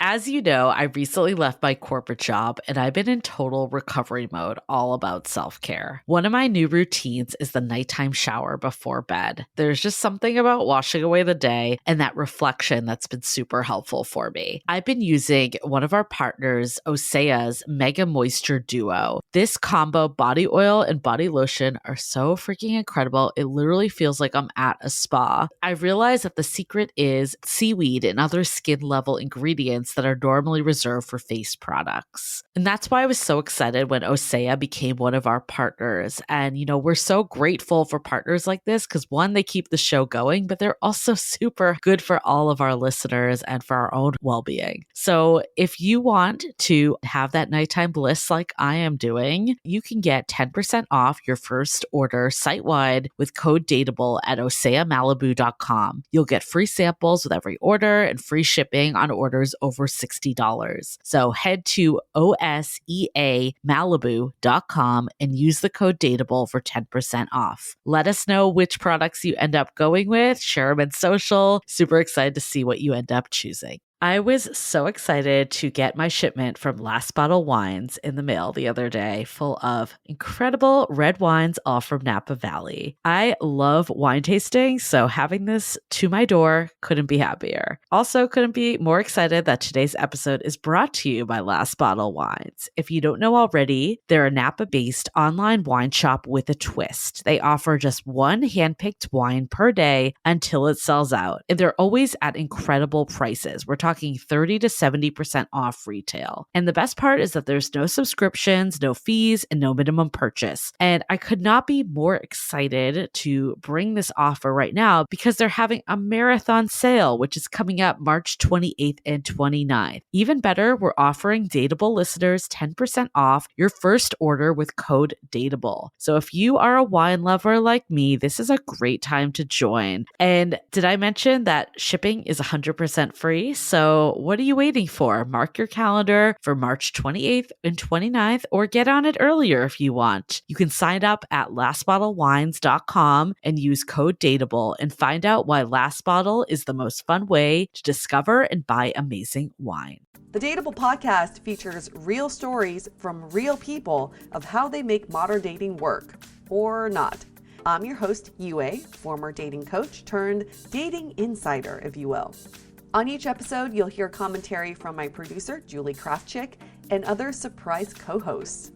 As you know, I recently left my corporate job and I've been in total recovery mode, all about self-care. One of my new routines is the nighttime shower before bed. There's just something about washing away the day and that reflection that's been super helpful for me. I've been using one of our partners, Osea's Mega Moisture Duo. This combo body oil and body lotion are so freaking incredible. It literally feels like I'm at a spa. I realized that the secret is seaweed and other skin level ingredients that are normally reserved for face products. And that's why I was so excited when Osea became one of our partners. And, we're so grateful for partners like this because one, they keep the show going, but they're also super good for all of our listeners and for our own well-being. So if you want to have that nighttime bliss like I am doing, you can get 10% off your first order site-wide with code DATEABLE at oseamalibu.com. You'll get free samples with every order and free shipping on orders over $60. So head to oseamalibu.com and use the code DATEABLE for 10% off. Let us know which products you end up going with. Share them in social. Super excited to see what you end up choosing. I was so excited to get my shipment from Last Bottle Wines in the mail the other day, full of incredible red wines, all from Napa Valley. I love wine tasting, so having this to my door couldn't be happier. Also, couldn't be more excited that today's episode is brought to you by Last Bottle Wines. If you don't know already, they're a Napa-based online wine shop with a twist. They offer just one handpicked wine per day until it sells out, and they're always at incredible prices. We're talking 30 to 70% off retail. And the best part is that there's no subscriptions, no fees, and no minimum purchase. And I could not be more excited to bring this offer right now because they're having a marathon sale, which is coming up March 28th and 29th. Even better, we're offering Dateable listeners 10% off your first order with code DATEABLE. So if you are a wine lover like me, this is a great time to join. And did I mention that shipping is 100% free? So what are you waiting for? Mark your calendar for March 28th and 29th, or get on it earlier if you want. You can sign up at lastbottlewines.com and use code DATEABLE and find out why Last Bottle is the most fun way to discover and buy amazing wine. The Dateable podcast features real stories from real people of how they make modern dating work, or not. I'm your host, Yue, former dating coach turned dating insider, if you will. On each episode, you'll hear commentary from my producer, Julie Kraftchick, and other surprise co-hosts.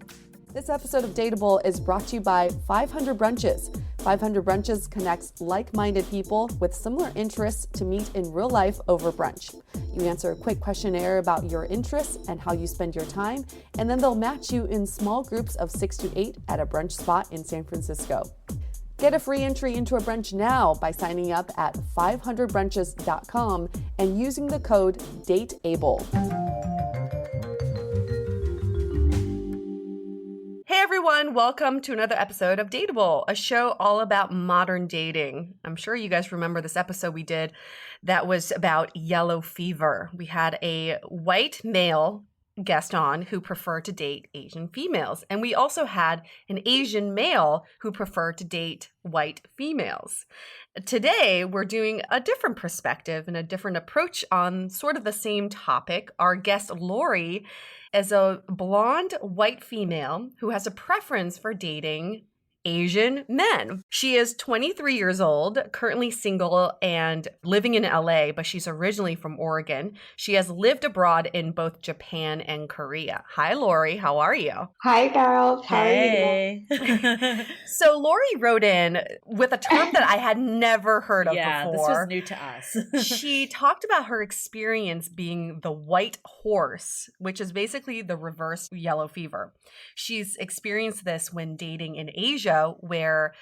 This episode of Dateable is brought to you by 500 Brunches. 500 Brunches connects like-minded people with similar interests to meet in real life over brunch. You answer a quick questionnaire about your interests and how you spend your time, and then they'll match you in small groups of 6 to 8 at a brunch spot in San Francisco. Get a free entry into a brunch now by signing up at 500brunches.com and using the code DATEABLE. Hey everyone, welcome to another episode of Dateable, a show all about modern dating. I'm sure you guys remember this episode we did that was about yellow fever. We had a white male guest on who preferred to date Asian females. And we also had an Asian male who preferred to date white females. Today, we're doing a different perspective and a different approach on sort of the same topic. Our guest, Lori, is a blonde white female who has a preference for dating Asian men. She is 23 years old, currently single and living in LA, but she's originally from Oregon. She has lived abroad in both Japan and Korea. Hi, Lori. How are you? Hi, girls. How are you? So Lori wrote in with a term that I had never heard of before. Yeah, this was new to us. She talked about her experience being the white horse, which is basically the reverse yellow fever. She's experienced this when dating in Asia, where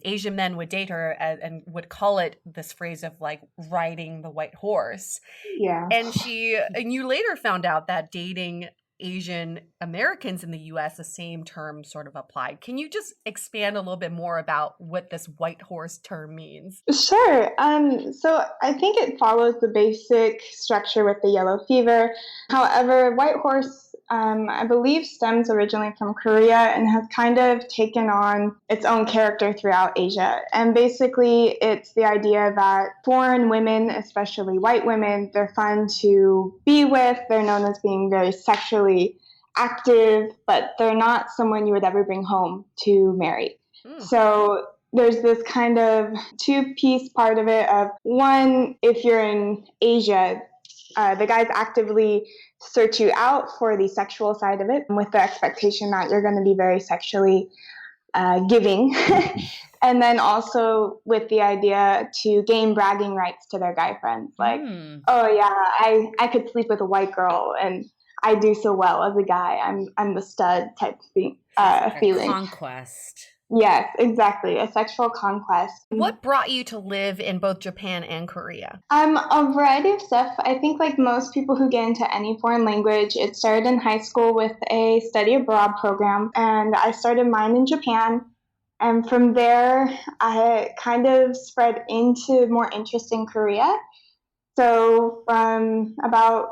Asian men would date her and would call it this phrase of like riding the white horse. Yeah. And you later found out that dating Asian Americans in the US, the same term sort of applied. Can you just expand a little bit more about what this white horse term means? Sure. So I think it follows the basic structure with the yellow fever. However, white horse I believe stems originally from Korea and has kind of taken on its own character throughout Asia. And basically, it's the idea that foreign women, especially white women, they're fun to be with. They're known as being very sexually active, but they're not someone you would ever bring home to marry. So there's this kind of two-piece part of it of, one, if you're in Asia, the guys actively search you out for the sexual side of it with the expectation that you're going to be very sexually giving. And then also with the idea to gain bragging rights to their guy friends. Like, oh yeah, I could sleep with a white girl and I do so well as a guy. I'm the stud type thing, feeling. Conquest. Yes, exactly. A sexual conquest. What brought you to live in both Japan and Korea? A variety of stuff. I think like most people who get into any foreign language, it started in high school with a study abroad program, and I started mine in Japan. And from there, I kind of spread into more interest in Korea. So from about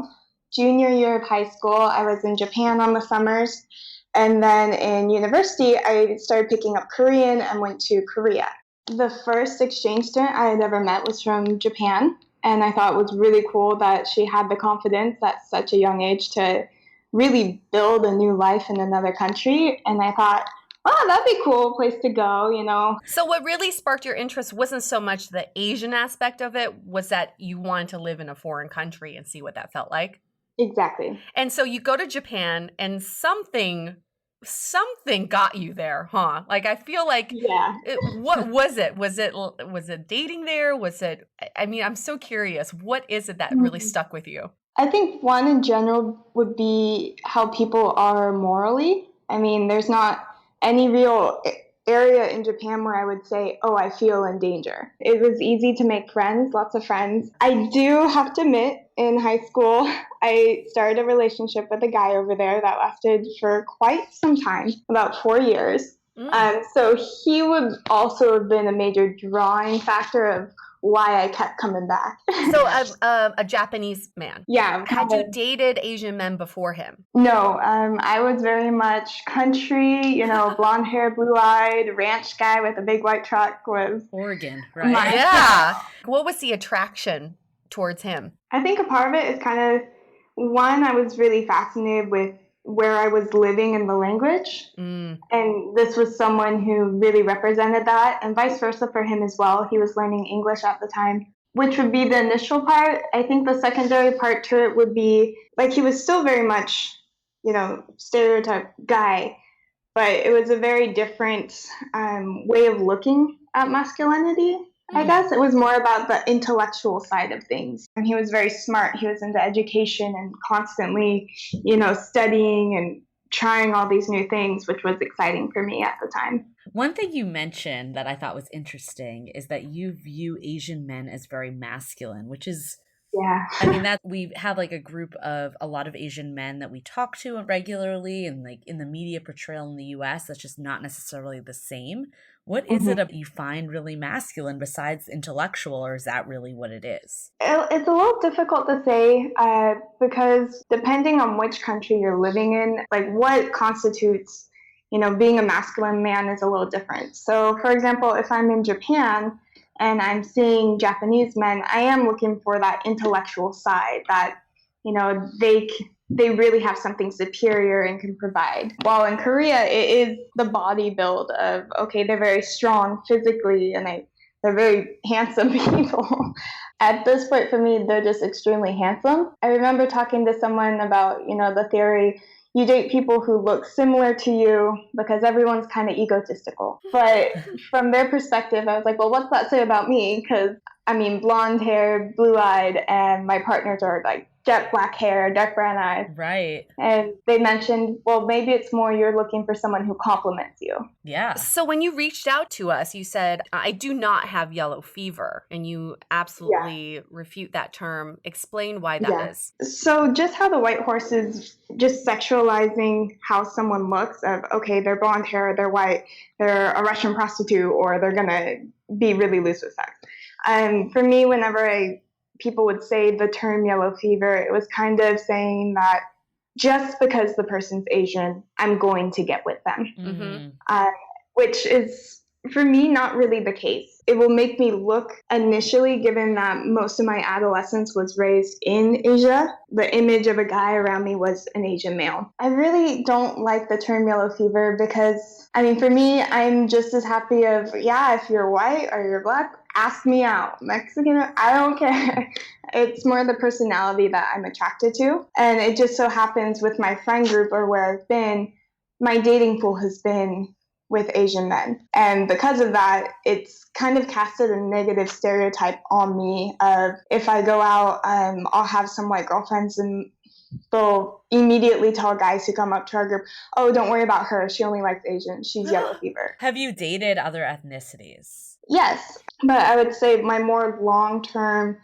junior year of high school, I was in Japan on the summers. And then in university, I started picking up Korean and went to Korea. The first exchange student I had ever met was from Japan. And I thought it was really cool that she had the confidence at such a young age to really build a new life in another country. And I thought, oh, that'd be a cool place to go, you know. So what really sparked your interest wasn't so much the Asian aspect of it, was that you wanted to live in a foreign country and see what that felt like? Exactly. And so you go to Japan and something got you there, huh? Like, I feel like, what was it? Was it dating there? I'm so curious. What is it that really stuck with you? I think one in general would be how people are morally. I mean, there's not any real area in Japan where I would say, oh, I feel in danger. It was easy to make friends, lots of friends. I do have to admit, in high school, I started a relationship with a guy over there that lasted for quite some time, about 4 years. So he would also have been a major drawing factor of why I kept coming back. So a Japanese man. Yeah. Had you dated Asian men before him? No, I was very much country, blonde hair, blue-eyed, ranch guy with a big white truck was Oregon, right? Yeah. What was the attraction towards him? I think a part of it is kind of, one, I was really fascinated with where I was living in the language. And this was someone who really represented that, and vice versa for him as well. He was learning English at the time, which would be the initial part. I think the secondary part to it would be, like, he was still very much, stereotype guy, but it was a very different way of looking at masculinity. I guess it was more about the intellectual side of things. And he was very smart. He was into education and constantly, studying and trying all these new things, which was exciting for me at the time. One thing you mentioned that I thought was interesting is that you view Asian men as very masculine, which is, that we have like a group of a lot of Asian men that we talk to regularly, and like in the media portrayal in the US, that's just not necessarily the same. What is it that you find really masculine besides intellectual, or is that really what it is? It's a little difficult to say because depending on which country you're living in, like what constitutes, being a masculine man is a little different. So, for example, if I'm in Japan and I'm seeing Japanese men, I am looking for that intellectual side that, they really have something superior and can provide. While in Korea, it is the body build of, okay, they're very strong physically and they're very handsome people. At this point for me, they're just extremely handsome. I remember talking to someone about, the theory, you date people who look similar to you because everyone's kind of egotistical. But from their perspective, I was like, well, what's that say about me? Because, blonde hair, blue-eyed, and my partners are like jet black hair, dark brown eyes. Right. And they mentioned, well, maybe it's more you're looking for someone who compliments you. Yeah. So when you reached out to us, you said, I do not have yellow fever. And you absolutely refute that term. Explain why that is. So just how the white horse is just sexualizing how someone looks of, okay, they're blonde hair, they're white, they're a Russian prostitute, or they're going to be really loose with sex. For me, whenever people would say the term yellow fever, it was kind of saying that just because the person's Asian, I'm going to get with them. Mm-hmm. Which is, for me, not really the case. It will make me look, initially, given that most of my adolescence was raised in Asia, the image of a guy around me was an Asian male. I really don't like the term yellow fever because, I mean, for me, I'm just as happy of, yeah, if you're white or you're black, ask me out. Mexican, I don't care. It's more the personality that I'm attracted to. And it just so happens with my friend group or where I've been, my dating pool has been with Asian men. And because of that, it's kind of casted a negative stereotype on me of if I go out, I'll have some white girlfriends and they'll immediately tell guys who come up to our group, oh, don't worry about her. She only likes Asian. She's yellow fever. Have you dated other ethnicities? Yes, but I would say my more long-term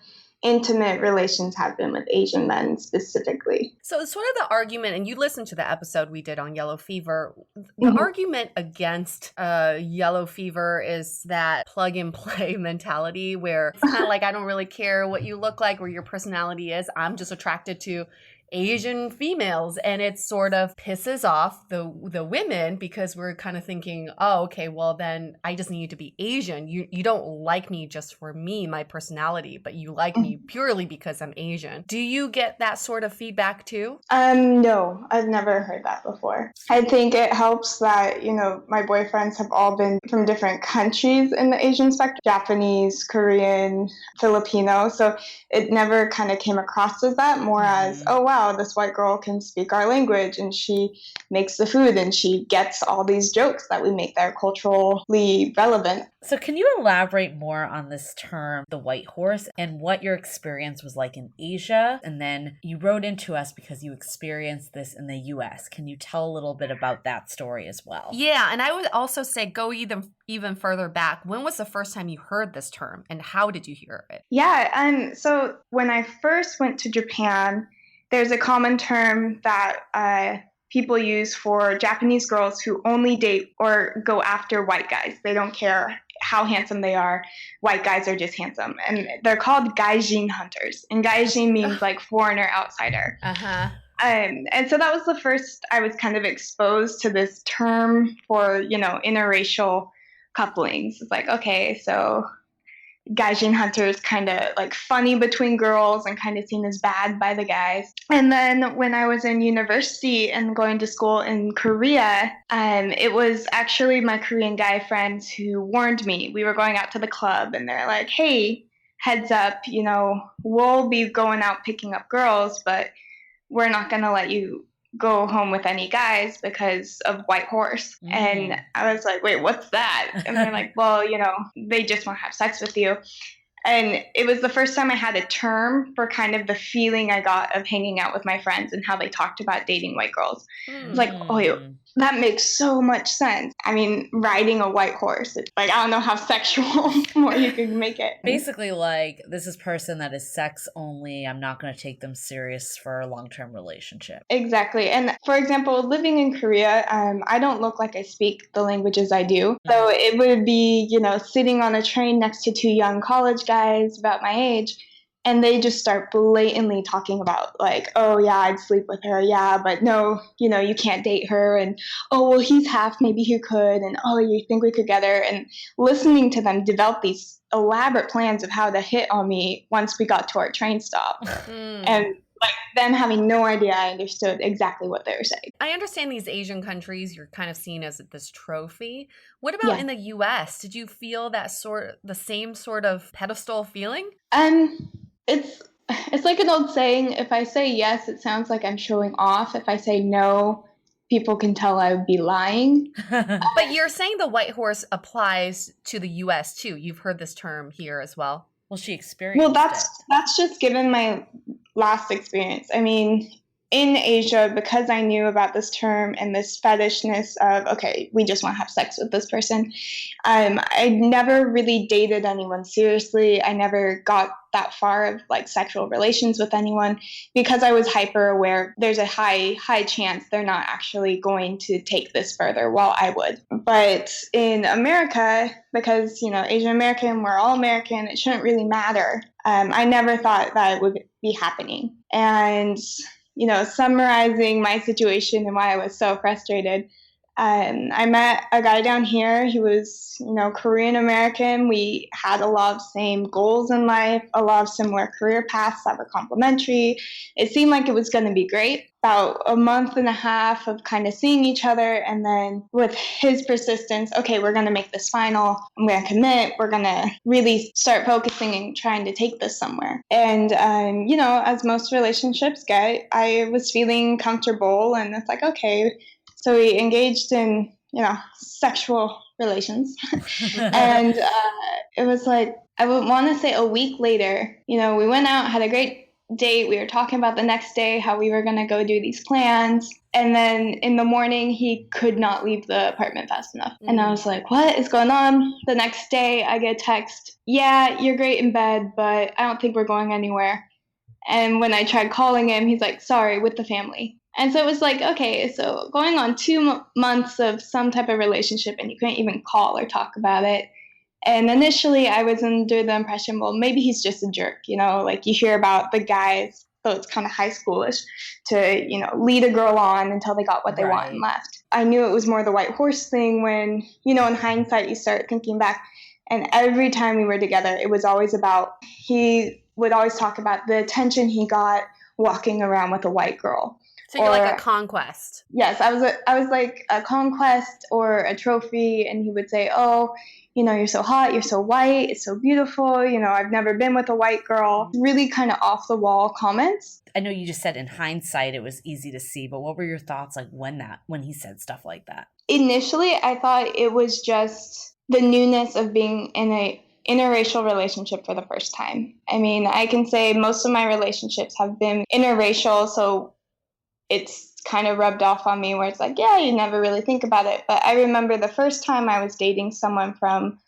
intimate relations have been with Asian men specifically. So sort of the argument, and you listened to the episode we did on yellow fever, the argument against yellow fever is that plug and play mentality where it's kind of like, I don't really care what you look like or your personality is. I'm just attracted to Asian females, and it sort of pisses off the women because we're kind of thinking, oh, okay, well then I just need to be Asian. You don't like me just for me, my personality, but you like me purely because I'm Asian. Do you get that sort of feedback too? No, I've never heard that before. I think it helps that, my boyfriends have all been from different countries in the Asian spectrum, Japanese, Korean, Filipino. So it never kind of came across as that, more as, oh, wow, this white girl can speak our language and she makes the food and she gets all these jokes that we make that are culturally relevant. So can you elaborate more on this term, the white horse, and what your experience was like in Asia? And then you wrote into us because you experienced this in the US. Can you tell a little bit about that story as well? Yeah, and I would also say go even further back. When was the first time you heard this term and how did you hear it? Yeah, so when I first went to Japan, there's a common term that people use for Japanese girls who only date or go after white guys. They don't care how handsome they are. White guys are just handsome. And they're called gaijin hunters. And gaijin means like foreigner, outsider. And so that was the first I was kind of exposed to this term for, interracial couplings. It's like, okay, so gaijin hunters kind of like funny between girls and kind of seen as bad by the guys. And then when I was in university and going to school in Korea, it was actually my Korean guy friends who warned me. We were going out to the club and they're like, hey, heads up, we'll be going out picking up girls, but we're not going to let you go home with any guys because of white horse. And I was like, wait, what's that? And they're like, well, they just want to have sex with you. And it was the first time I had a term for kind of the feeling I got of hanging out with my friends and how they talked about dating white girls. I was like, oh, that makes so much sense. I mean, riding a white horse, it's like, I don't know how sexual more you can make it. Basically, like, this is person that is sex only. I'm not going to take them serious for a long-term relationship. Exactly. And for example, living in Korea, I don't look like I speak the languages I do. So it would be, sitting on a train next to two young college guys about my age, and they just start blatantly talking about like, oh yeah, I'd sleep with her. Yeah, but no, you can't date her. And, oh, well, he's half, maybe he could. And, oh, you think we could get her? And listening to them develop these elaborate plans of how to hit on me once we got to our train stop. And like them having no idea I understood exactly what they were saying. I understand these Asian countries, you're kind of seen as this trophy. What about in the US? Did you feel that the same sort of pedestal feeling? It's like an old saying, if I say yes, it sounds like I'm showing off. If I say no, people can tell I would be lying. But you're saying the white horse applies to the US too. You've heard this term here as well. Well, she experienced it. Well, that's just given my last experience. I mean, in Asia, because I knew about this term and this fetishness of, okay, we just want to have sex with this person, I never really dated anyone seriously. I never got that far of like sexual relations with anyone because I was hyper aware. There's a high chance they're not actually going to take this further while I would. But in America, because, Asian American, we're all American, it shouldn't really matter. I never thought that would be happening. And summarizing my situation and why I was so frustrated. I met a guy down here. He was, Korean American. We had a lot of same goals in life, a lot of similar career paths that were complementary. It seemed like it was going to be great. About a month and a half of kind of seeing each other, and then with his persistence, okay, we're going to make this final. I'm going to commit. We're going to really start focusing and trying to take this somewhere. And, as most relationships get, I was feeling comfortable, and it's like, okay. So we engaged in, sexual relations. And it was like, I would want to say a week later, we went out, had a great date. We were talking about the next day, how we were going to go do these plans. And then in the morning, he could not leave the apartment fast enough. And I was like, what is going on? The next day, I get a text, yeah, you're great in bed, but I don't think we're going anywhere. And when I tried calling him, he's like, sorry, with the family. And so it was like, okay, so going on 2 months of some type of relationship and you couldn't even call or talk about it. And initially I was under the impression, well, maybe he's just a jerk, like you hear about the guys, so it's kind of high schoolish to, lead a girl on until they got what they want and left. I knew it was more the white horse thing when, in hindsight, you start thinking back. And every time we were together, it was always about, he would always talk about the attention he got walking around with a white girl. So you're like a conquest. Yes, I was like a conquest or a trophy, and he would say, oh, you're so hot, you're so white, it's so beautiful, I've never been with a white girl. Really kind of off the wall comments. I know you just said in hindsight it was easy to see, but what were your thoughts like when he said stuff like that? Initially, I thought it was just the newness of being in a interracial relationship for the first time. I mean, I can say most of my relationships have been interracial, so it's kind of rubbed off on me where it's like, yeah, you never really think about it. But I remember the first time I was dating someone from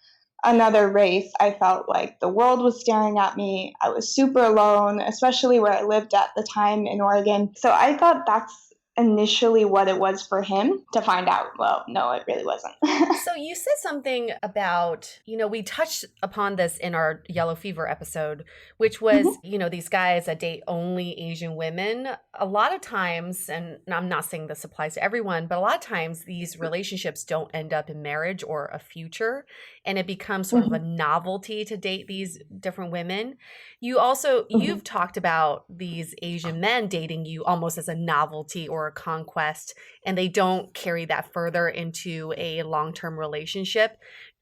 another race, I felt like the world was staring at me. I was super alone, especially where I lived at the time in Oregon. So I thought that's initially what it was for him, to find out, well, no, it really wasn't. So you said something about, we touched upon this in our Yellow Fever episode, which was, these guys that date only Asian women. A lot of times, and I'm not saying this applies to everyone, but a lot of times these relationships don't end up in marriage or a future, and it becomes sort of a novelty to date these different women. You also, you've talked about these Asian men dating you almost as a novelty or a conquest, and they don't carry that further into a long-term relationship.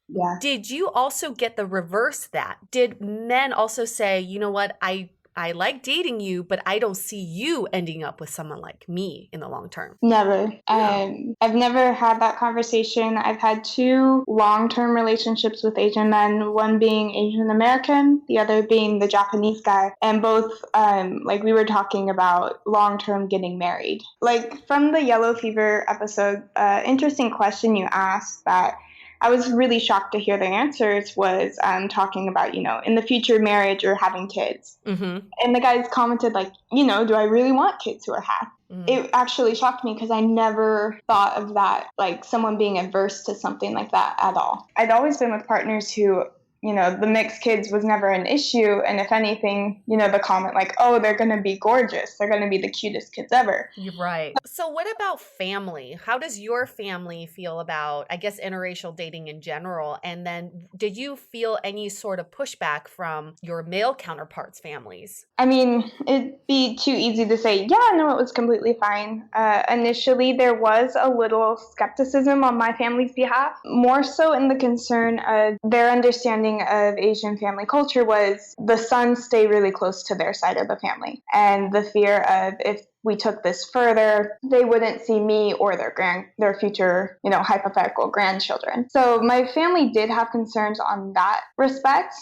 Yeah. Did you also get the reverse that? Did men also say, you know what, I like dating you, but I don't see you ending up with someone like me in the long term? Never. I've never had that conversation. I've had 2 long-term relationships with Asian men, one being Asian American, the other being the Japanese guy. And both, like we were talking about long-term getting married. Like from the Yellow Fever episode, interesting question you asked that I was really shocked to hear the answers was talking about, in the future marriage or having kids. Mm-hmm. And the guys commented like, do I really want kids who are half? Mm-hmm. It actually shocked me because I never thought of that, like someone being averse to something like that at all. I'd always been with partners who, the mixed kids was never an issue. And if anything, the comment like, oh, they're going to be gorgeous. They're going to be the cutest kids ever. You're right. So what about family? How does your family feel about, I guess, interracial dating in general? And then did you feel any sort of pushback from your male counterparts' families? I mean, it'd be too easy to say, yeah, no, it was completely fine. Initially, there was a little skepticism on my family's behalf, more so in the concern of their understanding of Asian family culture was the sons stay really close to their side of the family. And the fear of if we took this further, they wouldn't see me or their future, hypothetical grandchildren. So my family did have concerns on that respect.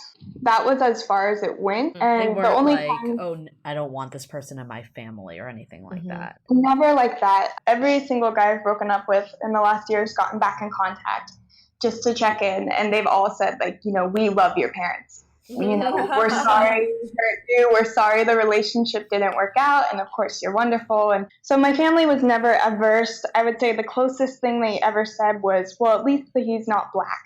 That was as far as it went. And the only time, oh, I don't want this person in my family or anything like that. Never like that. Every single guy I've broken up with in the last year has gotten back in contact just to check in, and they've all said like, we love your parents. We're sorry we hurt you. We're sorry the relationship didn't work out, and of course you're wonderful. And so my family was never averse. I would say the closest thing they ever said was, well, at least he's not black.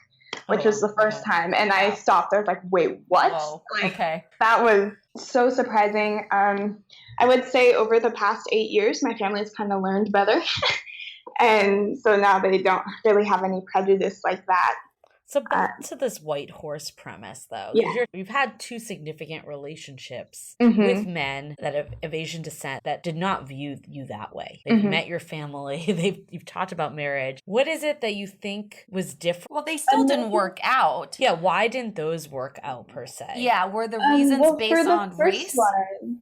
which was the first time. And I stopped. I was like, wait, what? Whoa. Like, Okay. That was so surprising. I would say over the past 8 years, my family's kind of learned better. And so now they don't really have any prejudice like that. So back to this white horse premise, though. Yeah. You've had 2 significant relationships Mm-hmm. with men that of Asian descent that did not view you that way. They've met your family. You've talked about marriage. What is it that you think was different? Well, they still didn't work out. Yeah, why didn't those work out per se? Yeah, were the reasons based on race?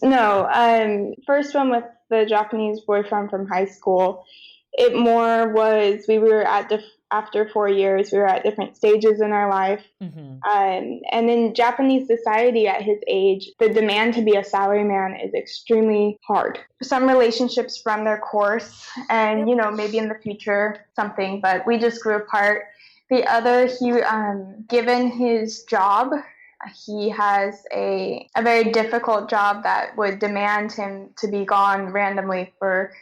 No, first one with the Japanese boyfriend from high school, it more was we were at after 4 years, we were at different stages in our life. And in Japanese society at his age, the demand to be a salaryman is extremely hard. Some relationships from their course and, maybe in the future something, but we just grew apart. The other, given his job, he has a very difficult job that would demand him to be gone randomly for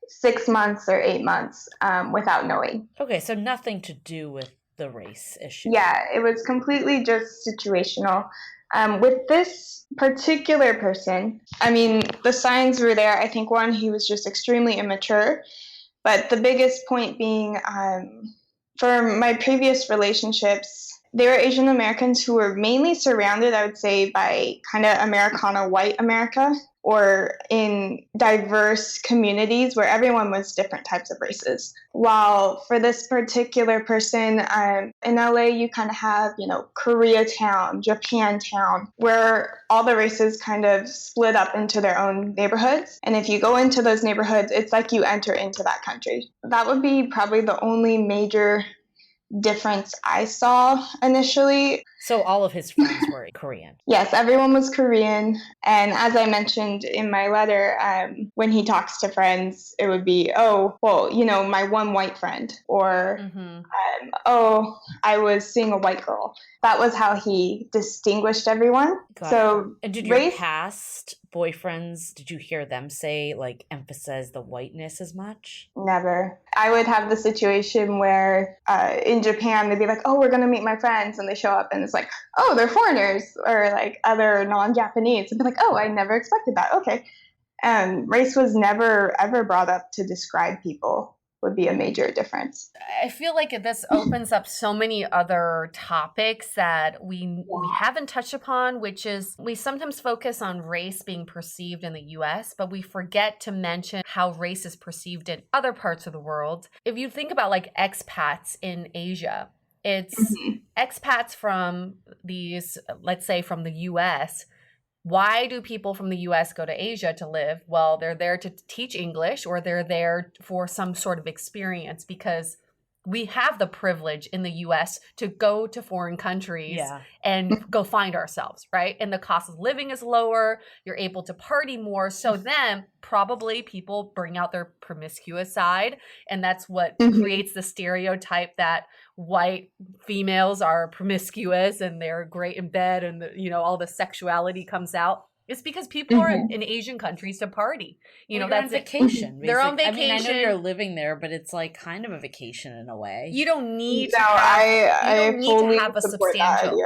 6 months or 8 months without knowing. Okay, so nothing to do with the race issue. Yeah, it was completely just situational. With this particular person, the signs were there. I think one, he was just extremely immature. But the biggest point being, for my previous relationships, they were Asian Americans who were mainly surrounded, I would say, by kind of Americana white America, or in diverse communities where everyone was different types of races. While for this particular person, in LA, you kind of have, Koreatown, Japantown, where all the races kind of split up into their own neighborhoods. And if you go into those neighborhoods, it's like you enter into that country. That would be probably the only major difference I saw initially. So all of his friends were Korean? Yes, everyone was Korean. And as I mentioned in my letter, when he talks to friends, it would be, oh, well, my one white friend, or, oh, I was seeing a white girl. That was how he distinguished everyone. And did your past boyfriends, did you hear them say, emphasize the whiteness as much? Never. I would have the situation where in Japan, they'd be like, oh, we're going to meet my friends. And they show up and it's like, oh, they're foreigners, or other non-Japanese. And be like, oh, I never expected that. Okay. Race was never, ever brought up to describe people. Would be a major difference. I feel like this opens up so many other topics that we haven't touched upon, which is we sometimes focus on race being perceived in the US, but we forget to mention how race is perceived in other parts of the world. If you think about expats in Asia, it's expats from these, let's say from the US. Why do people from the US go to Asia to live? Well, they're there to teach English, or they're there for some sort of experience, because we have the privilege in the US to go to foreign countries and go find ourselves, right? And the cost of living is lower. You're able to party more. So then probably people bring out their promiscuous side. And that's what creates the stereotype that white females are promiscuous and they're great in bed, and all the sexuality comes out. It's because people are in Asian countries to party. That's on vacation. They're on vacation. I know you're living there, but it's kind of a vacation in a way. You don't need to have a substantial.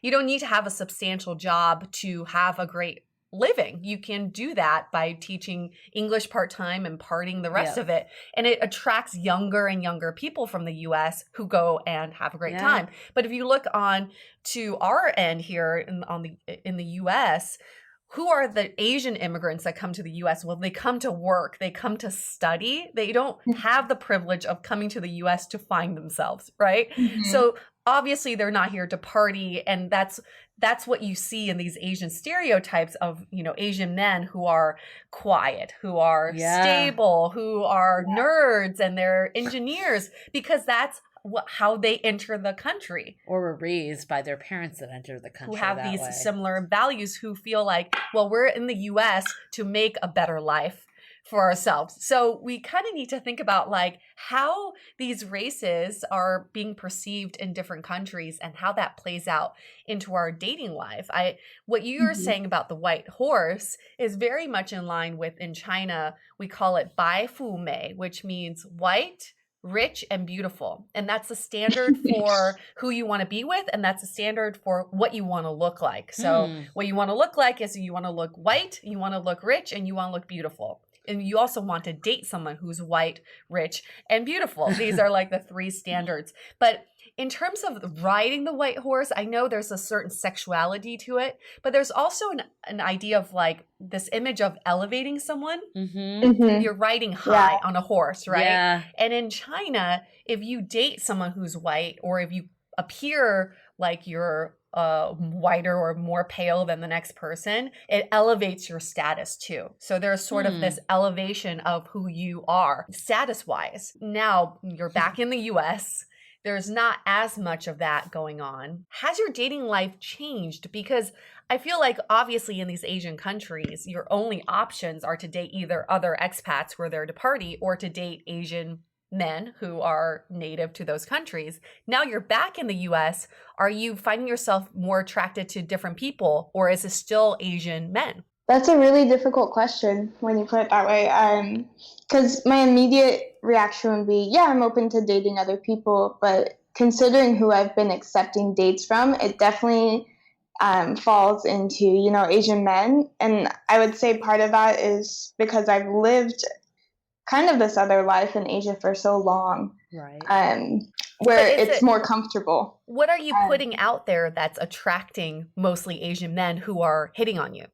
You don't need to have a substantial job to have a great living. You can do that by teaching English part-time and partying the rest of it. And it attracts younger and younger people from the US who go and have a great time. But if you look on to our end here in the US, who are the Asian immigrants that come to the US? Well, they come to work, they come to study. They don't have the privilege of coming to the US to find themselves, right? So obviously they're not here to party, and that's what you see in these Asian stereotypes of, Asian men who are quiet, who are stable, who are nerds, and they're engineers, because that's how they enter the country. Or were raised by their parents that enter the country. Who have these similar values, who feel like, well, we're in the US to make a better life for ourselves. So we kind of need to think about how these races are being perceived in different countries and how that plays out into our dating life. What you were saying about the white horse is very much in line with, in China, we call it bai fu mei, which means white rich, and beautiful. And that's the standard for who you want to be with. And that's the standard for what you want to look like. So what you want to look like is you want to look white, you want to look rich, and you want to look beautiful. And you also want to date someone who's white, rich, and beautiful. These are like the 3 standards. But in terms of riding the white horse, I know there's a certain sexuality to it, but there's also an idea of like this image of elevating someone. You're riding high on a horse, right? Yeah. And in China, if you date someone who's white, or if you appear like you're whiter or more pale than the next person, it elevates your status too. So there's sort of this elevation of who you are status-wise. Now you're back in the US. There's not as much of that going on. Has your dating life changed? Because I feel like obviously in these Asian countries, your only options are to date either other expats who are there to party, or to date Asian men who are native to those countries. Now you're back in the US. Are you finding yourself more attracted to different people, or is it still Asian men? That's a really difficult question when you put it that way. Because my immediate reaction would be, yeah, I'm open to dating other people. But considering who I've been accepting dates from, it definitely falls into, Asian men. And I would say part of that is because I've lived kind of this other life in Asia for so long. Right. Where it's more comfortable. What are you putting out there that's attracting mostly Asian men who are hitting on you?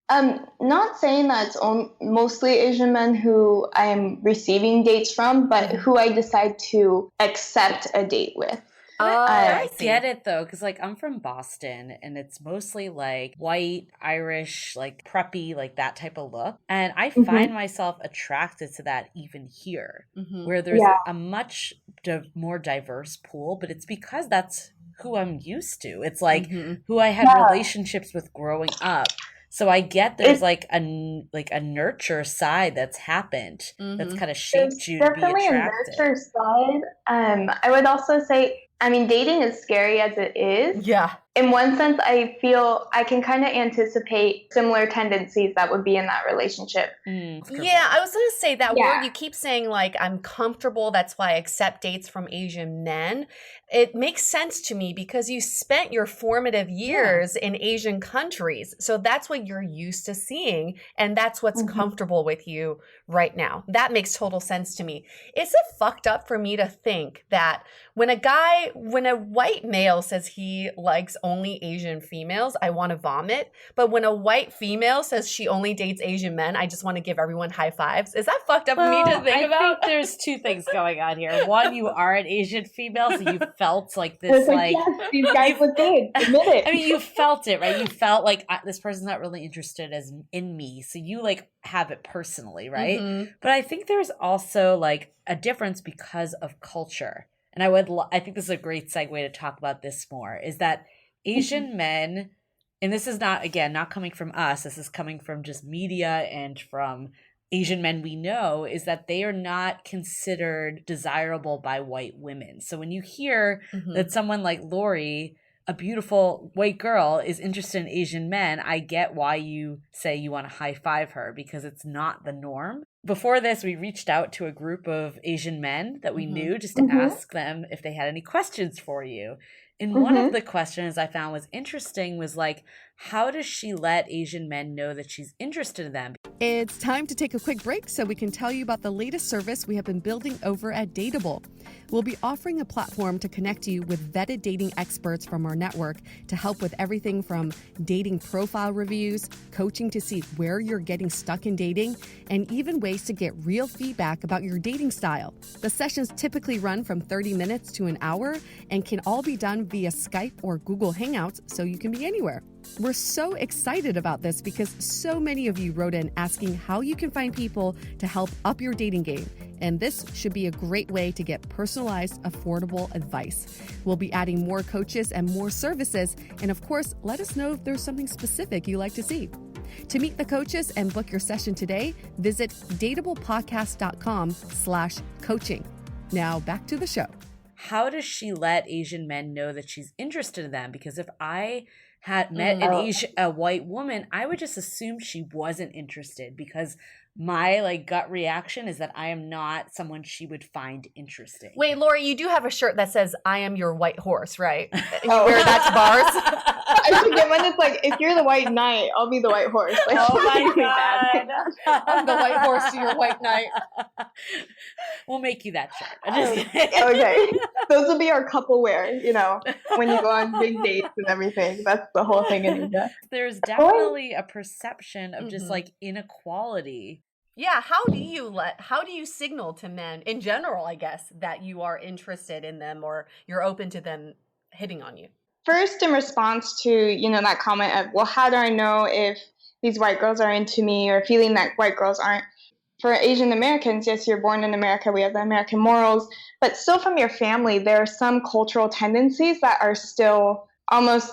Not saying that it's mostly Asian men who I'm receiving dates from, but who I decide to accept a date with. I get it though, because like I'm from Boston and it's mostly like white, Irish, like preppy, like that type of look. And I find myself attracted to that even here, where there's a much more diverse pool, but it's because that's who I'm used to. It's like who I had relationships with growing up. So I get there's like a nurture side that's happened that's kind of shaped you to be attracted. Definitely a nurture side. I would also say, dating is scary as it is. Yeah. In one sense, I feel I can kind of anticipate similar tendencies that would be in that relationship. Yeah, I was going to say that word. You keep saying like, I'm comfortable. That's why I accept dates from Asian men. It makes sense to me because you spent your formative years in Asian countries. So that's what you're used to seeing. And that's what's comfortable with you right now. That makes total sense to me. Is it fucked up for me to think that when a white male says he likes only Asian females, I want to vomit. But when a white female says she only dates Asian men, I just want to give everyone high fives. Is that fucked up for me to think about? I think there's 2 things going on here. One, you are an Asian female, so you felt like this, yes, these guys look good. Admit it. I mean, you felt it, right? You felt like this person's not really interested in me, so you like have it personally, right? But I think there's also like a difference because of culture. And I think this is a great segue to talk about this more, is that Asian men, and this is not coming from us, this is coming from just media and from Asian men we know, is that they are not considered desirable by white women. So when you hear that someone like Lori, a beautiful white girl, is interested in Asian men, I get why you say you want to high five her, because it's not the norm. Before this, we reached out to a group of Asian men that we knew just to ask them if they had any questions for you. And one of the questions I found was interesting was like, how does she let Asian men know that she's interested in them? It's time to take a quick break so we can tell you about the latest service we have been building over at DATEABLE. We'll be offering a platform to connect you with vetted dating experts from our network to help with everything from dating profile reviews, coaching to see where you're getting stuck in dating, and even ways to get real feedback about your dating style. The sessions typically run from 30 minutes to an hour and can all be done via Skype or Google Hangouts, so you can be anywhere. We're so excited about this because so many of you wrote in asking how you can find people to help up your dating game. And this should be a great way to get personalized, affordable advice. We'll be adding more coaches and more services. And of course, let us know if there's something specific you like to see. To meet the coaches and book your session today, visit dateablepodcast.com/coaching. Now back to the show. How does she let Asian men know that she's interested in them? Because if I had met a white woman, I would just assume she wasn't interested because my like gut reaction is that I am not someone she would find interesting. Wait, Lori, you do have a shirt that says "I am your white horse," right? You wear that to bars. I forget when it's like, if you're the white knight, I'll be the white horse. Like, oh my God. I'm the white horse to your white knight. We'll make you that shirt. Okay. Those will be our couple wear, you know, when you go on big dates and everything. That's the whole thing in India. There's definitely a perception of just like inequality. Yeah, how do you signal to men in general, I guess, that you are interested in them or you're open to them hitting on you? First, in response to, you know, that comment of, well, how do I know if these white girls are into me or feeling that white girls aren't? For Asian Americans, yes, you're born in America, we have the American morals, but still from your family, there are some cultural tendencies that are still almost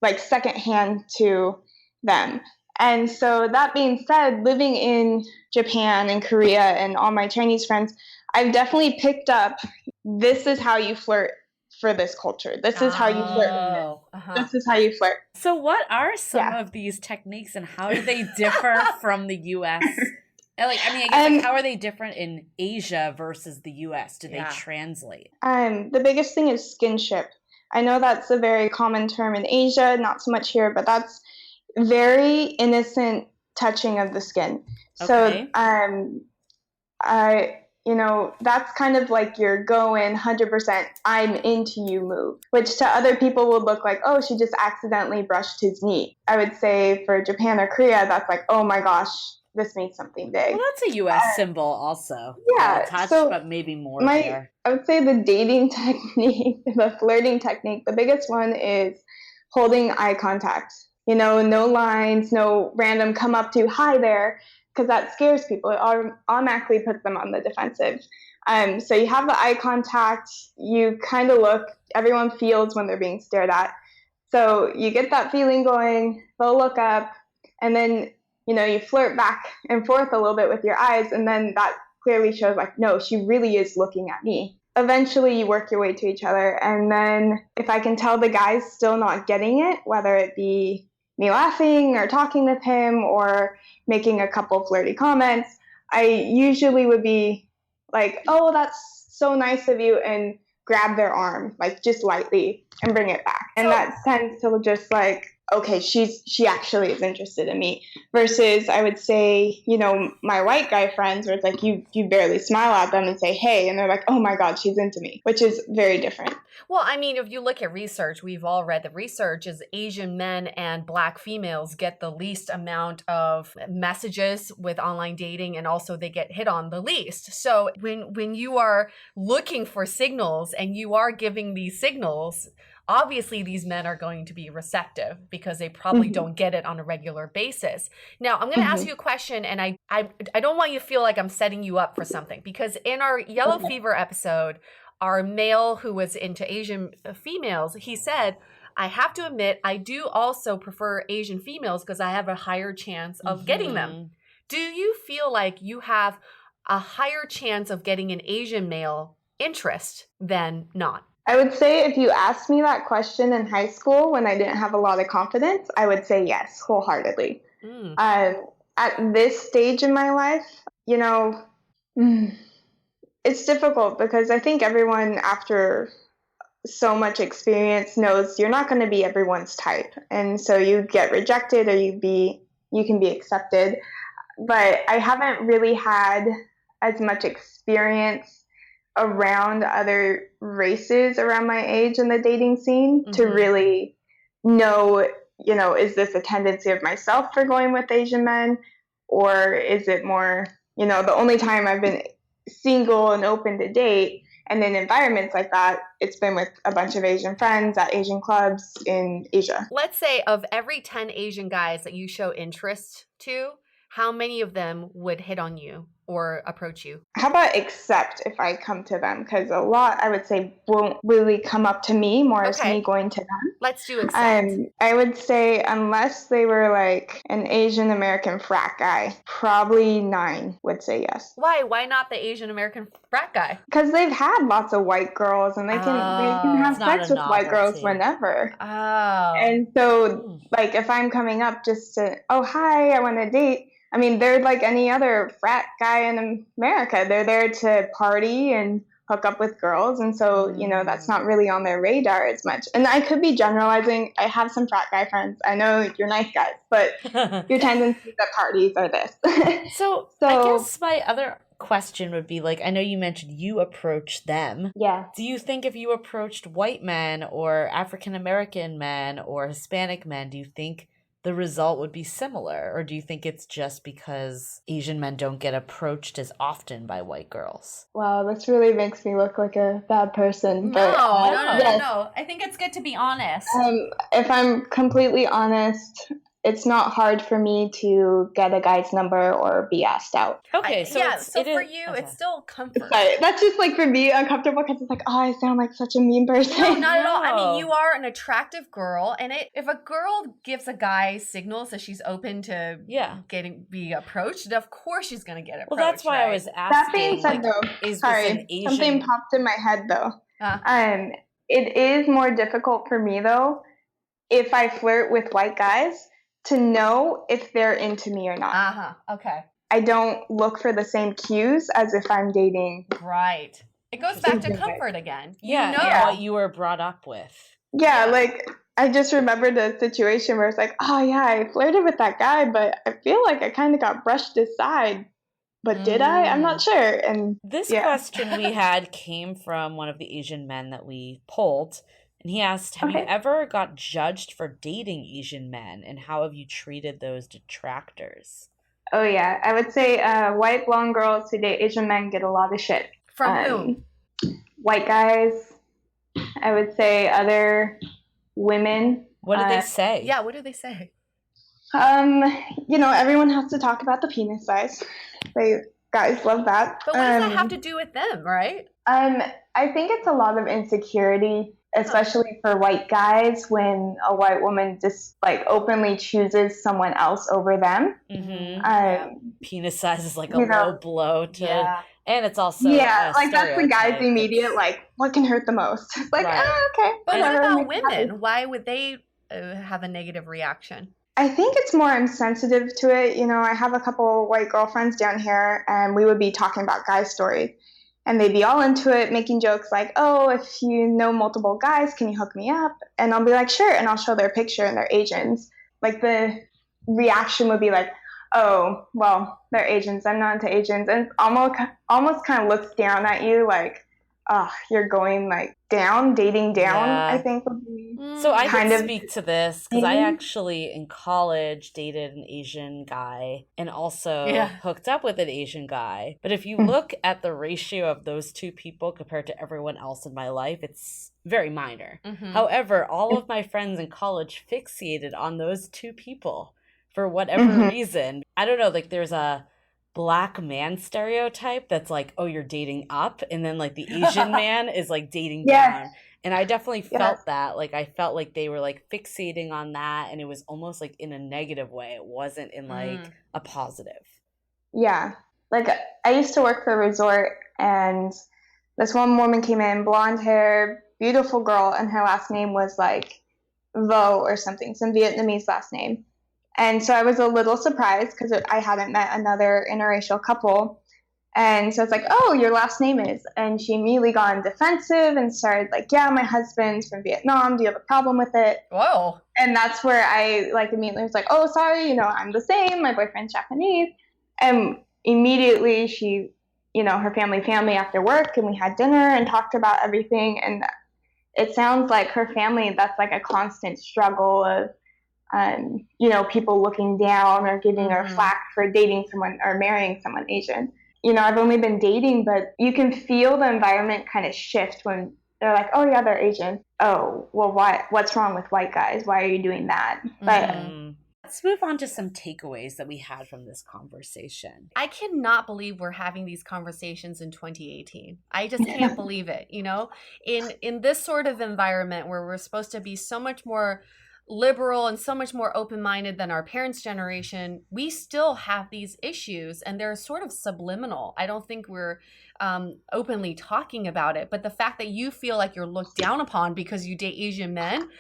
like secondhand to them. And so that being said, living in Japan and Korea and all my Chinese friends, I've definitely picked up, this is how you flirt for this culture. This is how you flirt. This is how you flirt. So what are some of these techniques and how do they differ from the U.S.? Like, I mean, I guess like, how are they different in Asia versus the U.S.? Do they translate? The biggest thing is skinship. I know that's a very common term in Asia, not so much here, but that's very innocent touching of the skin. Okay. So, you know, that's kind of like your go in 100% I'm into you move, which to other people would look like, oh, she just accidentally brushed his knee. I would say for Japan or Korea, that's like, oh my gosh, this means something big. Well, that's a U.S. symbol also. Yeah. Touch, so but maybe more there. I would say the dating technique, the flirting technique, the biggest one is holding eye contact. You know, no lines, no random come up to, hi there, because that scares people. It automatically puts them on the defensive. So you have the eye contact, you kind of look, everyone feels when they're being stared at. So you get that feeling going, they'll look up, and then, you know, you flirt back and forth a little bit with your eyes, and then that clearly shows like, no, she really is looking at me. Eventually you work your way to each other, and then if I can tell the guy's still not getting it, whether it be me laughing or talking with him or making a couple flirty comments, I usually would be like, oh, that's so nice of you, and grab their arm, like just lightly, and bring it back. And that tends to just like, okay, she actually is interested in me. Versus I would say, you know, my white guy friends where it's like you barely smile at them and say, hey, and they're like, oh my God, she's into me, which is very different. Well, I mean, if you look at research, we've all read the research is Asian men and Black females get the least amount of messages with online dating, and also they get hit on the least. So when you are looking for signals and you are giving these signals, obviously these men are going to be receptive because they probably don't get it on a regular basis. Now, I'm going to ask you a question, and I don't want you to feel like I'm setting you up for something, because in our Yellow Fever episode, our male who was into Asian females, he said, I have to admit, I do also prefer Asian females because I have a higher chance of getting them. Do you feel like you have a higher chance of getting an Asian male interest than not? I would say if you asked me that question in high school when I didn't have a lot of confidence, I would say yes, wholeheartedly. At this stage in my life, you know, it's difficult because I think everyone after so much experience knows you're not going to be everyone's type. And so you get rejected or you can be accepted. But I haven't really had as much experience around other races around my age in the dating scene to really know, you know, is this a tendency of myself for going with Asian men, or is it more, you know, the only time I've been single and open to date and in environments like that, it's been with a bunch of Asian friends at Asian clubs in Asia. Let's say of every 10 Asian guys that you show interest to, how many of them would hit on you or approach you? How about accept if I come to them? Because a lot, I would say, won't really come up to me, more as me going to them. Let's do accept. I would say unless they were like an Asian American frat guy, probably 9 would say yes. Why? Why not the Asian American frat guy? Because they've had lots of white girls and they can have sex with white girls whenever. And so like if I'm coming up just to, oh, hi, I want to date, I mean, they're like any other frat guy in America. They're there to party and hook up with girls. And so, that's not really on their radar as much. And I could be generalizing. I have some frat guy friends. I know you're nice guys, but your tendencies at parties are this. So I guess my other question would be, like, I know you mentioned you approached them. Yeah. Do you think if you approached white men or African American men or Hispanic men, do you think the result would be similar? Or do you think it's just because Asian men don't get approached as often by white girls? Wow, this really makes me look like a bad person. No, But, no. I think it's good to be honest. If I'm completely honest, it's not hard for me to get a guy's number or be asked out. Okay, so for you, it's still comfort. Sorry, that's just like for me uncomfortable because it's like, oh, I sound like such a mean person. No, not at all. I mean, you are an attractive girl, and if a girl gives a guy signals that she's open to be approached, of course she's going to get approached. Well, that's why I was asking. That being said, something popped in my head though. It is more difficult for me though, if I flirt with white guys, to know if they're into me or not. Okay. I don't look for the same cues as if I'm dating. Right. It goes back to comfort again. What you were brought up with. Yeah, like I just remembered a situation where it's like, oh yeah, I flirted with that guy, but I feel like I kind of got brushed aside. But did I? I'm not sure. And this question we had came from one of the Asian men that we polled. And he asked, have you ever got judged for dating Asian men, and how have you treated those detractors? Oh, yeah. I would say white blonde girls who date Asian men get a lot of shit. From whom? White guys. I would say other women. What do they say? Yeah, what do they say? Everyone has to talk about the penis size. Guys love that. But what does that have to do with them, right? I think it's a lot of insecurity, especially for white guys, when a white woman just like openly chooses someone else over them. Penis size is like a low blow to, and it's also like that's the guy's immediate like, what can hurt the most? Like, okay. But what about women? Why would they have a negative reaction? I think it's more I'm sensitive to it. I have a couple white girlfriends down here, and we would be talking about guy stories. And they'd be all into it, making jokes like, oh, if you know multiple guys, can you hook me up? And I'll be like, sure. And I'll show their picture and they're Asians. Like the reaction would be like, oh, well, they're Asians. I'm not into Asians. And almost kind of looks down at you like, oh, you're going like dating down, I think would be so I can speak to this because I actually in college dated an Asian guy and also hooked up with an Asian guy. But if you look at the ratio of those two people compared to everyone else in my life, it's very minor. However, all of my friends in college fixated on those two people for whatever reason. I don't know, like there's a Black man stereotype that's like, oh, you're dating up, and then like the Asian man is like dating down. And I definitely felt that. Like I felt like they were like fixating on that, and it was almost like in a negative way. It wasn't in like a positive. Yeah. Like I used to work for a resort, and this one woman came in, blonde hair, beautiful girl, and her last name was like Vo or something, some Vietnamese last name. And so I was a little surprised because I hadn't met another interracial couple. And so it's like, oh, your last name is. And she immediately got on defensive and started like, yeah, my husband's from Vietnam. Do you have a problem with it? Whoa. And that's where I like immediately was like, oh, sorry, I'm the same. My boyfriend's Japanese. And immediately she, her family after work, and we had dinner and talked about everything. And it sounds like her family, that's like a constant struggle of, people looking down or giving her flack for dating someone or marrying someone Asian. I've only been dating, but you can feel the environment kind of shift when they're like, oh yeah, they're Asian. Oh, well, what's wrong with white guys? Why are you doing that? But let's move on to some takeaways that we had from this conversation. I cannot believe we're having these conversations in 2018. I just can't believe it. In this sort of environment where we're supposed to be so much more liberal and so much more open-minded than our parents' generation, we still have these issues, and they're sort of subliminal. I don't think we're openly talking about it, but the fact that you feel like you're looked down upon because you date Asian men,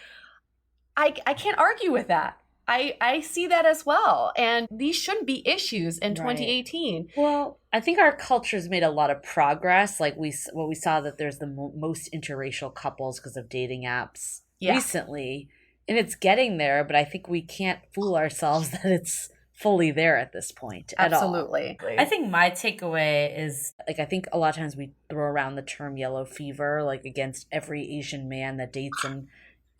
I can't argue with that. I see that as well. And these shouldn't be issues in 2018. Well, I think our culture's made a lot of progress. Like we saw that there's the most interracial couples because of dating apps recently. And it's getting there, but I think we can't fool ourselves that it's fully there at this point at all. Absolutely. I think my takeaway is, like, I think a lot of times we throw around the term yellow fever, like against every Asian man that dates a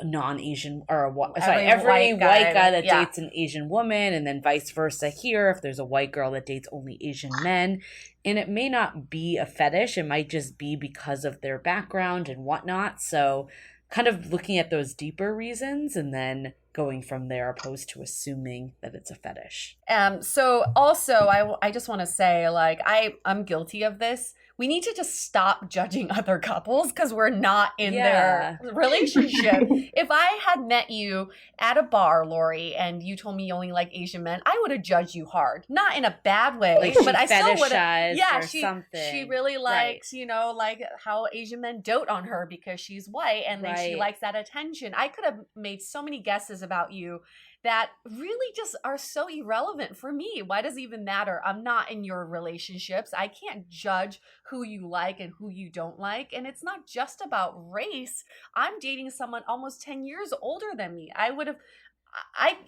non-Asian, or every white guy that dates an Asian woman, and then vice versa here if there's a white girl that dates only Asian men. And it may not be a fetish, it might just be because of their background and whatnot. So kind of looking at those deeper reasons and then going from there, opposed to assuming that it's a fetish. So also, I just want to say, like, I'm guilty of this. We need to just stop judging other couples because we're not in their relationship. If I had met you at a bar, Lori, and you told me you only like Asian men, I would have judged you hard. Not in a bad way, like but I still would have. Yeah, something. She really likes, like how Asian men dote on her because she's white, and then she likes that attention. I could have made so many guesses about you that really just are so irrelevant for me. Why does it even matter? I'm not in your relationships. I can't judge who you like and who you don't like. And it's not just about race. I'm dating someone almost 10 years older than me. I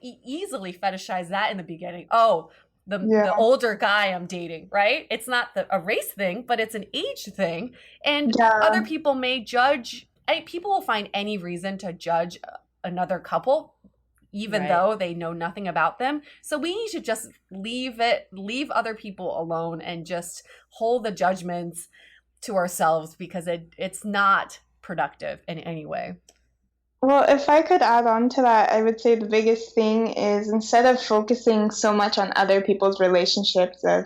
easily fetishize that in the beginning. Oh, the older guy I'm dating, right? It's not a race thing, but it's an age thing. And other people may judge. People will find any reason to judge another couple, even though they know nothing about them. So we need to just leave other people alone and just hold the judgments to ourselves, because it's not productive in any way. Well, if I could add on to that, I would say the biggest thing is, instead of focusing so much on other people's relationships of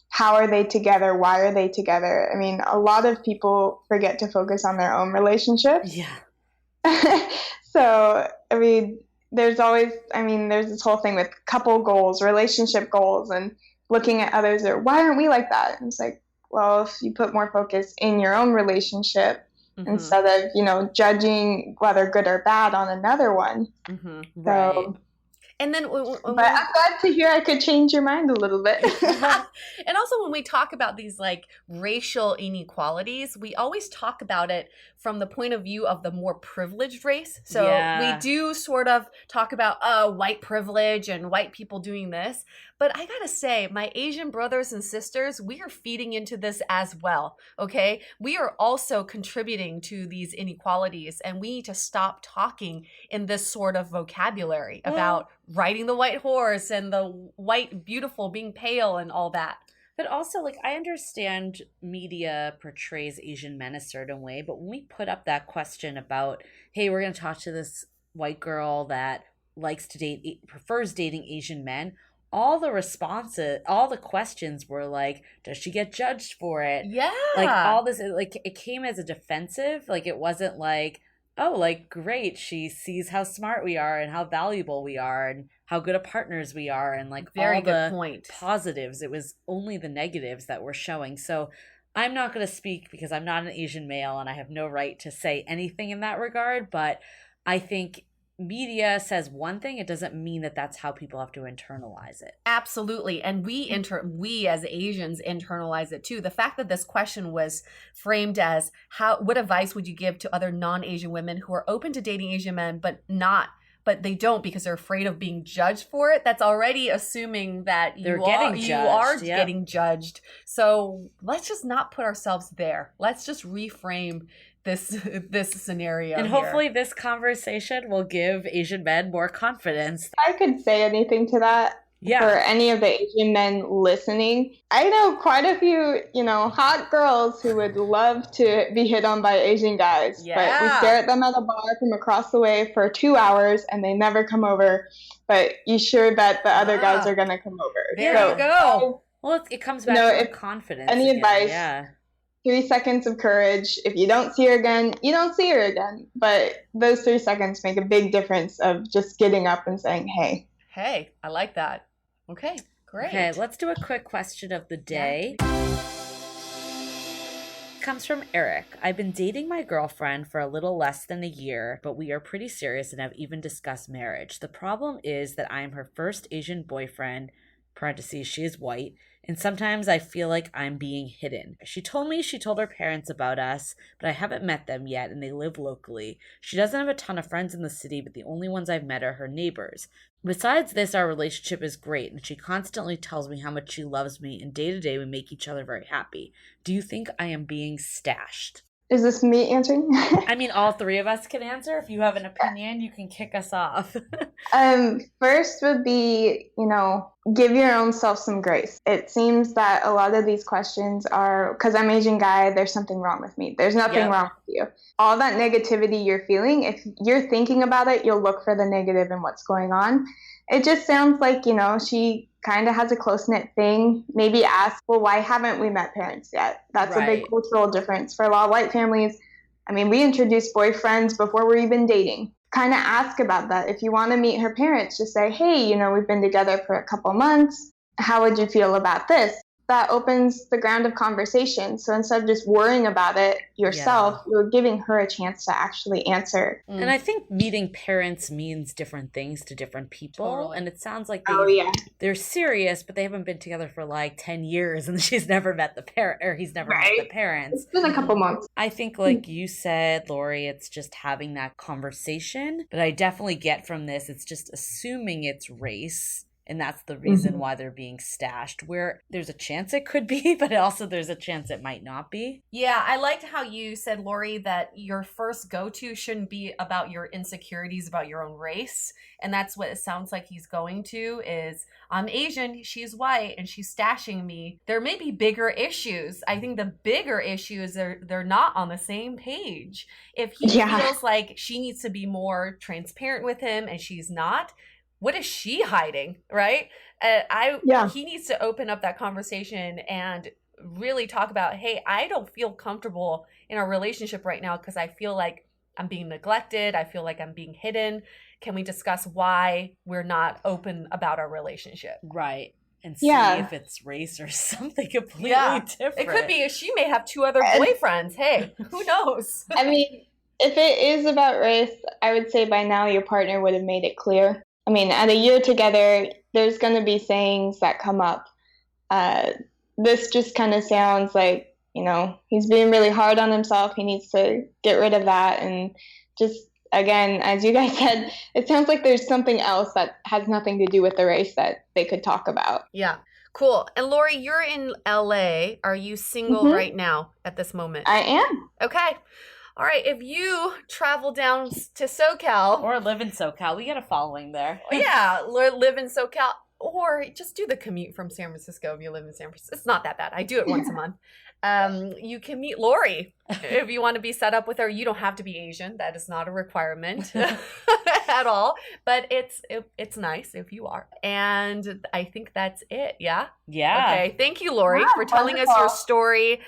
how are they together, why are they together? I mean, a lot of people forget to focus on their own relationships. Yeah. So, I mean, there's this whole thing with couple goals, relationship goals, and looking at others, or why aren't we like that? And it's like, well, if you put more focus in your own relationship instead of, judging whether good or bad on another one. So, and then, but I'm glad to hear I could change your mind a little bit. And also, when we talk about these like racial inequalities, we always talk about it from the point of view of the more privileged race. So we do sort of talk about white privilege and white people doing this. But I gotta say, my Asian brothers and sisters, we are feeding into this as well, okay? We are also contributing to these inequalities, and we need to stop talking in this sort of vocabulary about riding the white horse and the white beautiful being pale and all that. But also, like, I understand media portrays Asian men a certain way, but when we put up that question about, hey, we're going to talk to this white girl that prefers dating Asian men, all the questions were like, does she get judged for it? Yeah. Like, all this, like, it came as a defensive. Like, it wasn't like, oh, like, great, she sees how smart we are and how valuable we are and how good of partners we are, and like very all good the point. Positives. It was only the negatives that were showing. So I'm not going to speak because I'm not an Asian male and I have no right to say anything in that regard. But I think media says one thing, it doesn't mean that that's how people have to internalize it. Absolutely. And we as Asians internalize it too. The fact that this question was framed as what advice would you give to other non-Asian women who are open to dating Asian men but they don't because they're afraid of being judged for it, that's already assuming that you are getting judged. So let's just not put ourselves there. Let's just reframe this scenario. And hopefully this conversation will give Asian men more confidence. I could say anything to that. For any of the Asian men listening, I know quite a few, hot girls who would love to be hit on by Asian guys. Yeah. But we stare at them at a bar from across the way for 2 hours and they never come over. But you sure bet the other guys are going to come over. There you go. Well, it comes back to confidence. Any again. advice? 3 seconds of courage. If you don't see her again, you don't see her again. But those 3 seconds make a big difference of just getting up and saying, hey. Hey, I like that. Okay, great. Okay, let's do a quick question of the day. comes from Eric. I've been dating my girlfriend for a little less than a year, but we are pretty serious and have even discussed marriage. The problem is that I am her first Asian boyfriend, parentheses, she is white, and sometimes I feel like I'm being hidden. She told me she told her parents about us, but I haven't met them yet and they live locally. She doesn't have a ton of friends in the city, but the only ones I've met are her neighbors. Besides this, our relationship is great, and she constantly tells me how much she loves me, and day to day we make each other very happy. Do you think I am being stashed? Is this me answering? I mean, all three of us can answer. If you have an opinion, you can kick us off. First would be, give your own self some grace. It seems that a lot of these questions are, because I'm Asian guy, there's something wrong with me. There's nothing wrong with you. All that negativity you're feeling, if you're thinking about it, you'll look for the negative in what's going on. It just sounds like, she kind of has a close-knit thing. Maybe ask, well, why haven't we met parents yet? That's a big cultural difference. For a lot of white families, we introduce boyfriends before we're even dating. Kind of ask about that. If you want to meet her parents, just say, hey, we've been together for a couple months. How would you feel about this? That opens the ground of conversation. So instead of just worrying about it yourself, you're giving her a chance to actually answer. And I think meeting parents means different things to different people. Totally. And it sounds like they're serious, but they haven't been together for like 10 years and she's never met the parent, or he's never met the parents. It's been a couple months. I think like you said, Lori, it's just having that conversation. But I definitely get from this, it's just assuming it's race. And that's the reason why they're being stashed, where there's a chance it could be, but also there's a chance it might not be. Yeah, I liked how you said, Lori, that your first go-to shouldn't be about your insecurities about your own race. And that's what it sounds like he's going to is, I'm Asian, she's white, and she's stashing me. There may be bigger issues. I think the bigger issue is they're not on the same page. If he feels like she needs to be more transparent with him and she's not, what is she hiding, right? He needs to open up that conversation and really talk about, hey, I don't feel comfortable in our relationship right now because I feel like I'm being neglected. I feel like I'm being hidden. Can we discuss why we're not open about our relationship? Right. And see if it's race or something completely different. It could be. She may have 2 other boyfriends. Hey, who knows? If it is about race, I would say by now your partner would have made it clear. At a year together, there's going to be sayings that come up. This just kind of sounds like, he's being really hard on himself. He needs to get rid of that. And just, again, as you guys said, it sounds like there's something else that has nothing to do with the race that they could talk about. Yeah. Cool. And Lori, you're in LA. Are you single right now at this moment? I am. Okay. All right, if you travel down to SoCal. Or live in SoCal. We get a following there. Yeah, live in SoCal. Or just do the commute from San Francisco if you live in San Francisco. It's not that bad. I do it once a month. You can meet Lori if you want to be set up with her. You don't have to be Asian. That is not a requirement at all. But it's nice if you are. And I think that's it. Yeah? Yeah. Okay. Thank you, Lori, for telling us your story.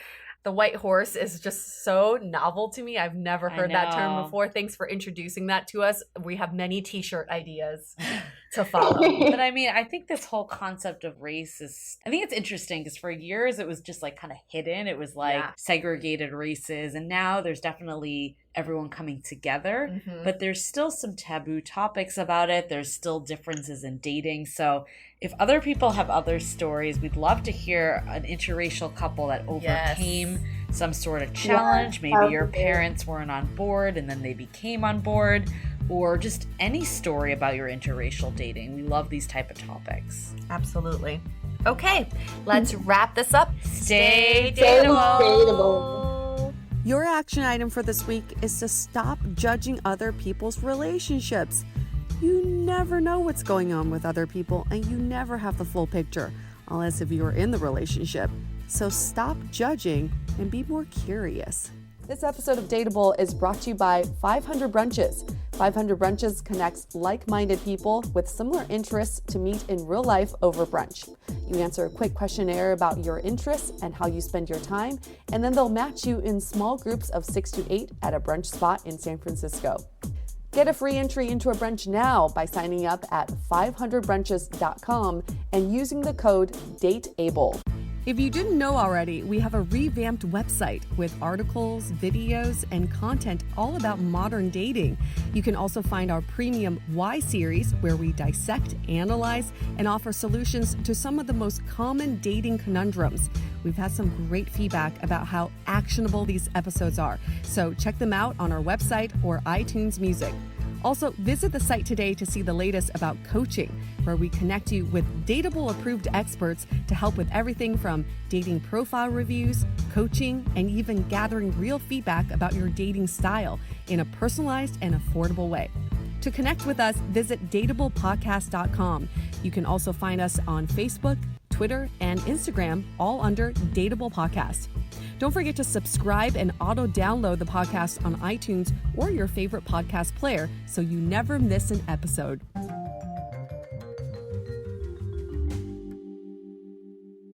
The white horse is just so novel to me. I've never heard that term before. Thanks for introducing that to us. We have many t-shirt ideas to follow. But I think this whole concept of race I think it's interesting because for years it was just like kind of hidden. It was like segregated races. And now there's definitely everyone coming together, but there's still some taboo topics about it. There's still differences in dating. So if other people have other stories, we'd love to hear an interracial couple that overcame some sort of challenge. Maybe your parents weren't on board and then they became on board, or just any story about your interracial dating. We love these type of topics. Absolutely. Okay, let's wrap this up. Stay dateable. Your action item for this week is to stop judging other people's relationships. You never know what's going on with other people, and you never have the full picture, unless if you're in the relationship. So stop judging and be more curious. This episode of Dateable is brought to you by 500 Brunches. 500 Brunches connects like-minded people with similar interests to meet in real life over brunch. You answer a quick questionnaire about your interests and how you spend your time, and then they'll match you in small groups of 6 to 8 at a brunch spot in San Francisco. Get a free entry into a brunch now by signing up at 500brunches.com and using the code DATEABLE. If you didn't know already, we have a revamped website with articles, videos, and content all about modern dating. You can also find our premium Why series, where we dissect, analyze, and offer solutions to some of the most common dating conundrums. We've had some great feedback about how actionable these episodes are, so check them out on our website or iTunes Music. Also, visit the site today to see the latest about coaching, where we connect you with Dateable approved experts to help with everything from dating profile reviews, coaching, and even gathering real feedback about your dating style in a personalized and affordable way. To connect with us, visit dateablepodcast.com. You can also find us on Facebook, Twitter, and Instagram, all under Dateable Podcast. Don't forget to subscribe and auto-download the podcast on iTunes or your favorite podcast player so you never miss an episode.